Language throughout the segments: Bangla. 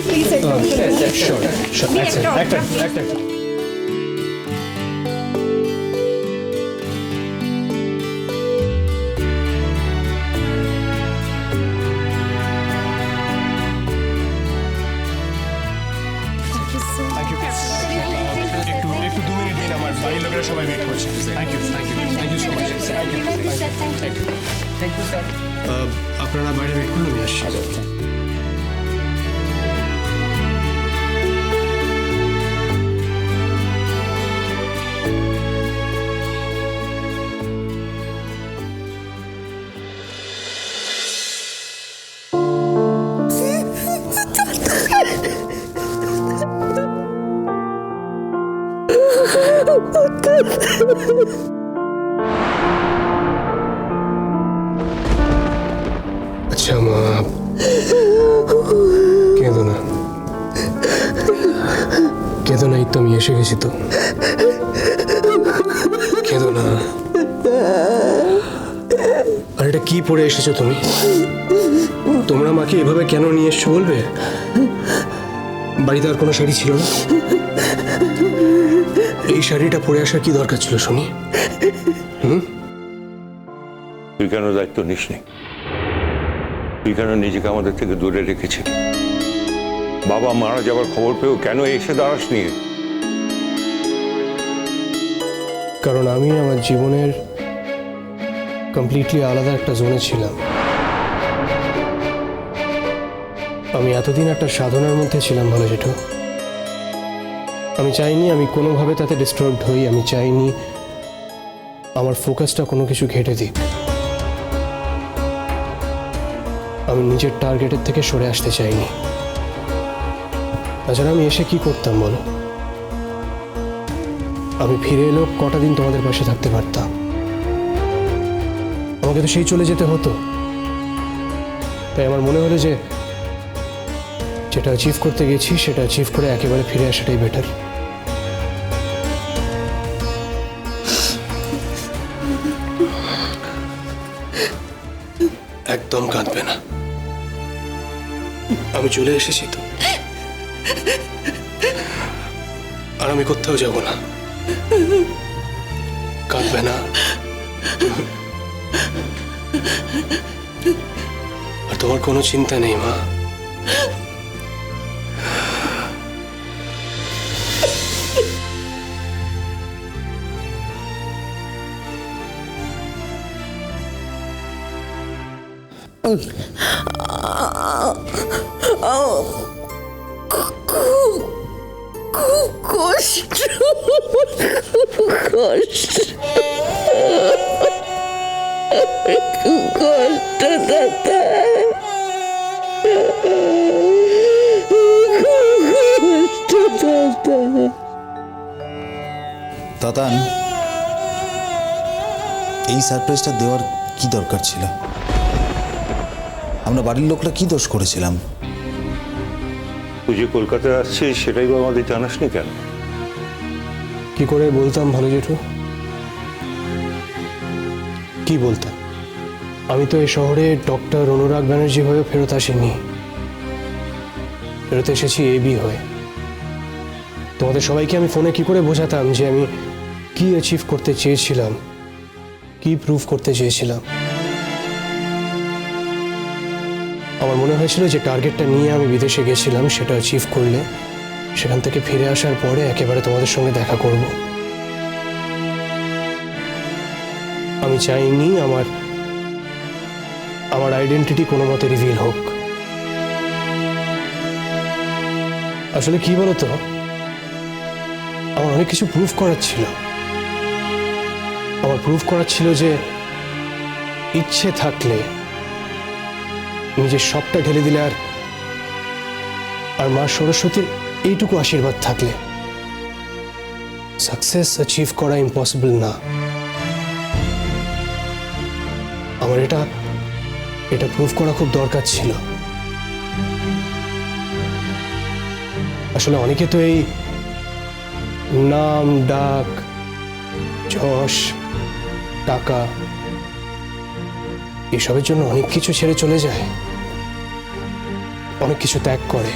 Please, Sure. একটা. একটু 2 মিনিট দিন, আমার বাড়ির লোকেরা সবাই ওয়েট করছে। Thank you so much. Thank you sir. আপনারা বাইরে ওয়েট করুন, আমি আসছি। আচ্ছা মা, কেঁদো না, এই তো আমি এসে গেছি তো, কেঁদো না। আর এটা কি পরে এসেছো তুমি? তোমরা মাকে এভাবে কেন নিয়ে এসছো বলবে? বাড়িতে আর কোনো শাড়ি ছিল না? এই শাড়িটা পরে আসার কি দরকার ছিল শুনি? তুই কেন দায়িত্ব নিস নি? তুই কেন নিজেকে আমাদের থেকে দূরে রেখেছিস? বাবা মারা যাবার খবর পেয়েও কেন এসে দাঁড়াস নি? কারণ আমি আমার জীবনের কমপ্লিটলি আলাদা একটা জোনে ছিলাম। আমি এতদিন একটা সাধনার মধ্যে ছিলাম ভালো জেঠু। আমি চাইনি আমি কোনোভাবে তাতে ডিস্টার্বড হই। আমি চাইনি আমার ফোকাসটা কোনো কিছু ঘেটে দিক। আমি নিজের টার্গেটের থেকে সরে আসতে চাইনি। তাছাড়া আমি এসে কি করতাম বলো? আমি ফিরে এলেও কটা দিন তোমাদের পাশে থাকতে পারতাম? আমাকে তো সেই চলে যেতে হতো। তাই আমার মনে হলো যে যেটা অ্যাচিভ করতে গেছি সেটা অ্যাচিভ করে একেবারে ফিরে আসাটাই বেটার। একদম কাঁদবে না, আমি চলে এসেছি তো, আর আমি কোথাও যাব না। কাঁদবে না। আর তোমার কোনো চিন্তা নেই মা। কষ্ট দাদা। তাতান, এই সারপ্রাইজটা দেওয়ার কি দরকার ছিল? আমরা বাড়ির লোকরা কি দোষ করেছিলাম? তুই যে কলকাতায় আসছিস সেটাই বা আমাদের জানাসনি কেন? কি করে বলতাম ভালো জেঠু? কি বলতাম? আমি তো এই শহরে ডক্টর অনুরাগ ব্যানার্জি হয়ে ফেরত আসিনি। ফেরত এসেছি এবি হয়ে। তোমাদের সবাইকে আমি ফোনে কি করে বোঝাতাম যে আমি কি অ্যাচিভ করতে চেয়েছিলাম, কি প্রুভ করতে চেয়েছিলাম? আমার মনে হয়েছিল যে টার্গেটটা নিয়ে আমি বিদেশে গেছিলাম, সেটা অ্যাচিভ করলে সেখান থেকে ফিরে আসার পরে একেবারে তোমাদের সঙ্গে দেখা করব। আমি চাইনি আমার আইডেন্টিটি কোনো মতে রিভিল হোক। আসলে কি বলতো, আমার অনেক কিছু প্রুভ করার ছিল। আমার প্রুভ করার ছিল যে ইচ্ছে থাকলে, নিজের সবটা ঢেলে দিলে, আর মা সরস্বতীর এইটুকু আশীর্বাদ থাকলে সাকসেস অ্যাচিভ করা ইম্পসিবল না। আমার এটা প্রুভ করা খুব দরকার ছিল। আসলে অনেকে তো এই নাম ডাক, যশ, টাকা এসবের জন্য অনেক কিছু ছেড়ে চলে যায়, অনেক কিছু ত্যাগ করে।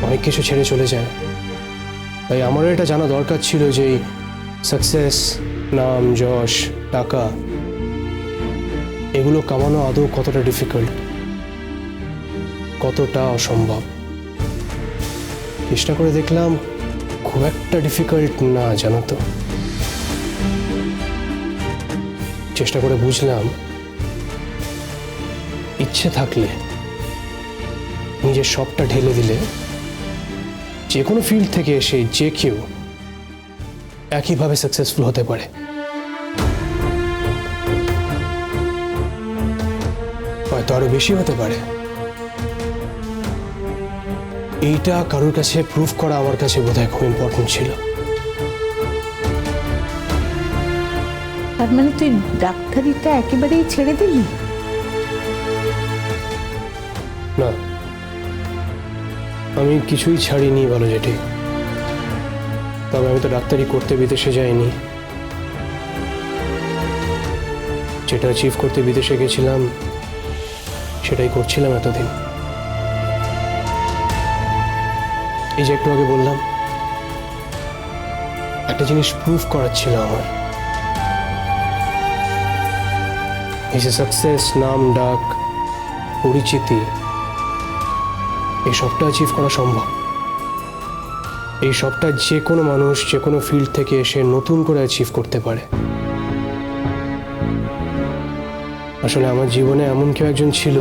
অনেক কিছু ছেড়ে চলে যায়। তাই আমারও এটা জানা দরকার ছিল যে সাকসেস, নাম, যশ, টাকা এগুলো কামানো আদৌ কতটা ডিফিকাল্ট, কতটা অসম্ভব। চেষ্টা করে দেখলাম খুব একটা ডিফিকাল্ট না, জানো তো। চেষ্টা করে বুঝলাম ইচ্ছে থাকলে, নিজের সবটা ঢেলে দিলে যে কোনো ফিল্ড থেকে এসে যে কেউ একইভাবে সাকসেসফুল হতে পারে। হয়তো আরো বেশি হতে পারে। এইটা কারোর কাছে প্রুফ করা আমার কাছে বোধহয় খুব ইম্পর্টেন্ট ছিল। তার মানে তুই ডাক্তারিটা একেবারেই ছেড়ে দিলি? না, আমি কিছুই ছাড়িনি বলো যেটি। তবে আমি তো ডাক্তারি করতে বিদেশে যাইনি। যেটা অ্যাচিভ করতে বিদেশে গেছিলাম সেটাই করছিলাম এতদিন। এই যে একটু আগে বললাম, একটা জিনিস প্রুফ করার ছিল আমার। এই যে সাকসেস, নাম, ডাক, পরিচিতি, এই সবটা অ্যাচিভ করা সম্ভব। এই সবটা যে কোনো মানুষ যে কোনো ফিল্ড থেকে এসে নতুন করে অ্যাচিভ করতে পারে। আসলে আমার জীবনে এমন কেউ একজন ছিল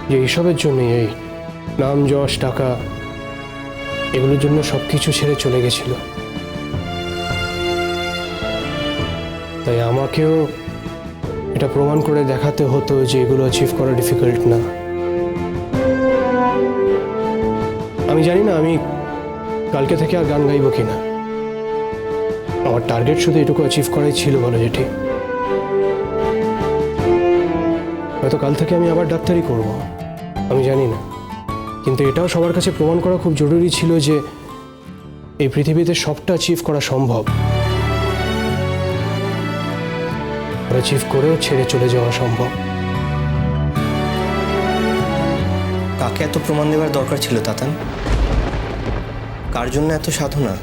যে এইসবের জন্য, এই নাম, যশ, টাকা এগুলোর জন্য সবকিছু ছেড়ে চলে গেছিল। তাই আমাকেও এটা প্রমাণ করে দেখাতে হতো যে এগুলো অ্যাচিভ করা ডিফিকাল্ট না। আমি জানি না আমি কালকে থেকে আর গান গাইব কিনা। আমার টার্গেট শুধু এটুকু অ্যাচিভ করাই ছিল বলো যেটি। হয়তো কাল থেকে আমি আবার ডাক্তারি করব, আমি জানি না। কিন্তু এটাও সবার কাছে প্রমাণ করা খুব জরুরি ছিল যে এই পৃথিবীতে সবটা অ্যাচিভ করা সম্ভব। অ্যাচিভ করেও ছেড়ে চলে যাওয়া সম্ভব। কাকে এত প্রমাণ দেওয়ার দরকার ছিল তাতান? কার জন্য এত সাধনা?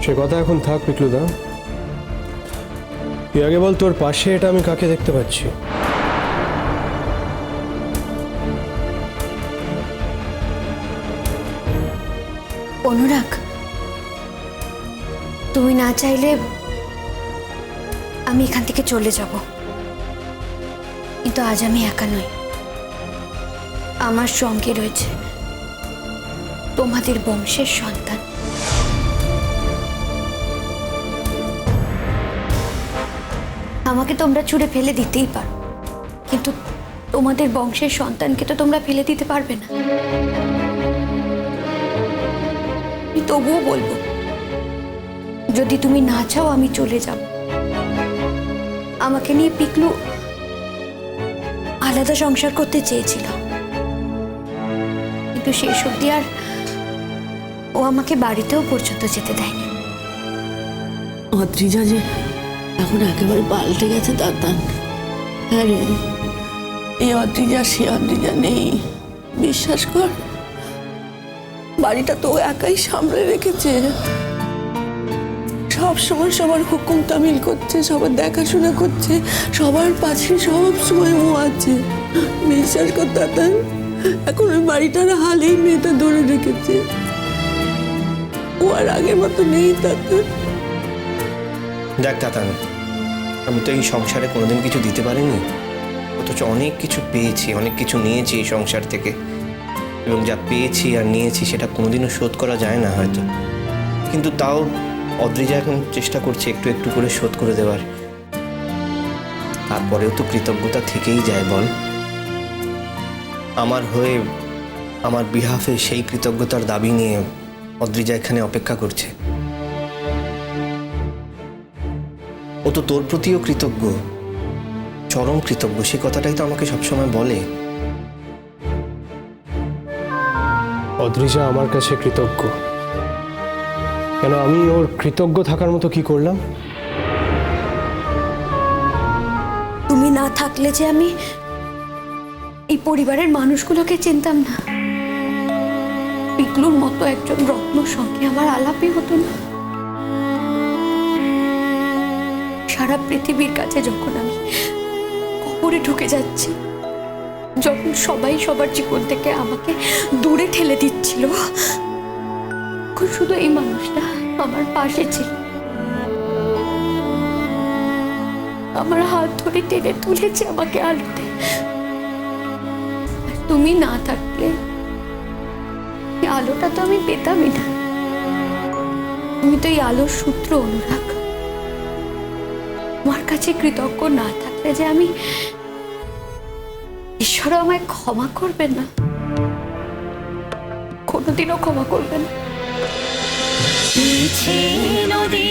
সে কথা এখন থাক পিকলুদা। তুই আগে বল, তোর পাশে এটা আমি কাকে দেখতে পাচ্ছি? অনুরাগ, তুমি না চাইলে আমি এখান থেকে চলে যাব, কিন্তু আজ আমি একা নই। আমার সঙ্গে রয়েছে তোমাদের বংশের সন্তান। আমাকে তোমরা ছুঁড়ে ফেলে দিতেই পারো, কিন্তু তোমাদের বংশের সন্তানকে তো তোমরা ফেলে দিতে পারবে না। আমি তবুও বলবো, যদি তুমি না চাও আমি চলে যাব। আমাকে নিয়ে পিকলু আলাদা সংসার করতে চেয়েছিল, কিন্তু শেষ অবধি আর ও আমাকে বাড়িতেও পর্যন্ত যেতে দেয়নি। অদ্রিজা যে এখন একেবারে পাল্টে গেছে তাতান। হ্যাঁ রে, এই অদ্রিজা সে অদ্রিজা নেই, বিশ্বাস কর। বাড়িটা তো ও একাই সামলে রেখেছে, সব সময় সবার হুকুম তামিল করছে, সবার দেখাশোনা করছে, সবার পাশে সব সময় ও আছে। বিশ্বাস কর তাতান, এখন ওই বাড়িটার হালেই মেয়েটা ধরে রেখেছে। ও আর আগের মতো নেই তাতান। দেখ তাতান, আমি তো এই সংসারে কোনোদিন কিছু দিতে পারিনি, অথচ অনেক কিছু পেয়েছি, অনেক কিছু নিয়েছি এই সংসার থেকে। এবং যা পেয়েছি আর নিয়েছি সেটা কোনোদিনও শোধ করা যায় না হয়তো, কিন্তু তাও অদ্রিজা এখন চেষ্টা করছে একটু একটু করে শোধ করে দেওয়ার। তারপরেও তো কৃতজ্ঞতা থেকেই যায় বল। আমার হয়ে, আমার বিহাফে সেই কৃতজ্ঞতার দাবি নিয়ে অদ্রিজা এখানে অপেক্ষা করছে। ও তো তোর প্রতিও কৃতজ্ঞ, চরম কৃতজ্ঞ, সে কথাটাই তো আমাকে সবসময় বলে। অদ্রিজা আমার কাছে কৃতজ্ঞ কেন? আমি ওর কৃতজ্ঞ থাকার মতো কি করলাম? তুমি না থাকলে যে আমি এই পরিবারের মানুষগুলোকে চিনতাম না। পিকলুর মতো একজন রত্নর সঙ্গে আমার আলাপই হতো না। সারা পৃথিবীর কাছে যখন আমি কবরে ঢুকে যাচ্ছি, যখন সবাই সবার জীবন থেকে আমাকে দূরে ঠেলে দিচ্ছিল, তখন শুধু এই মানুষটা আমার পাশে ছিল, আমার হাত ধরে টেনে তুলেছে আমাকে আলোতে। আর তুমি না থাকলে এই আলোটা তো আমি পেতামই না। তুমি তো এই আলোর সূত্র, অনুরাগ। আমার কাছে কৃতজ্ঞ না থাকলে যে আমি, ঈশ্বর আমায় ক্ষমা করবেন না, কোনোদিনও ক্ষমা করবেন না। নদী